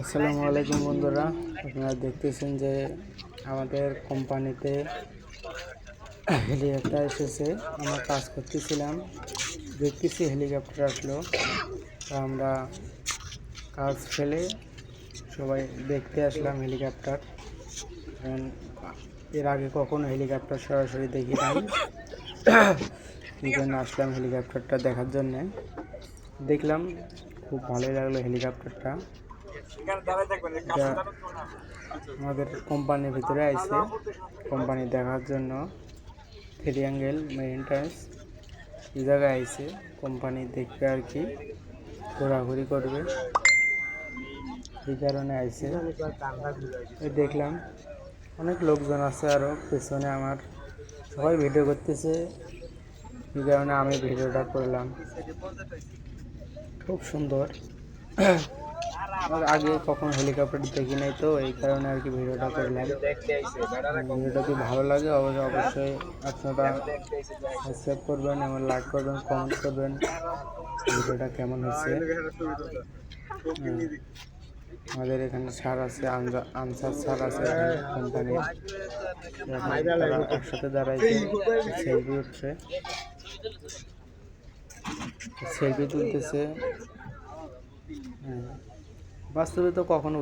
আসসালামু আলাইকুম বন্ধুরা, আপনারা দেখতেছেন যে আমাদের কোম্পানিতে হেলিকপ্টার এসেছে। আমরা কাজ করতেছিলাম, দেখতেছি হেলিকপ্টার আসলো। তা আমরা কাজ ফেলে সবাই দেখতে আসলাম হেলিকপ্টার। কারণ এর আগে কখনো হেলিকপ্টার সরাসরি দেখি নাই, এই জন্য আসলাম হেলিকপ্টারটা দেখার জন্যে। দেখলাম, খুব ভালোই লাগলো হেলিকপ্টারটা। আমাদের কোম্পানির ভিতরে আইছে, কোম্পানি দেখার জন্য। ট্রায়াঙ্গেল মেইনটেন্স এই জায়গায় আইছে, কোম্পানি দেখবে আর কি, ঘোরাঘুরি করবে, এই কারণে আইছে। দেখলাম অনেক লোকজন আছে, আরও পেছনে আমার সবাই ভিডিও করতেছে, এই কারণে আমি ভিডিওটা করলাম। খুব সুন্দর, আগে কখনো হেলিকপ্টার দেখি নাই, তো এই কারণে আর কি ভিডিওটা করলাম। ভিডিওটা যদি ভালো লাগে অবশ্যই আপনারা সাবস্ক্রাইব করবেন এবং লাইক করবেন, কমেন্ট করবেন ভিডিওটা কেমন হয়েছে। আমাদের এখানে স্যার আছে, আনসার স্যার আছে কোম্পানির, তারা একসাথে দাঁড়াইছে, সেলফি উঠছে, সেলফি তুলতেছে। বাস্তবে তো কখনো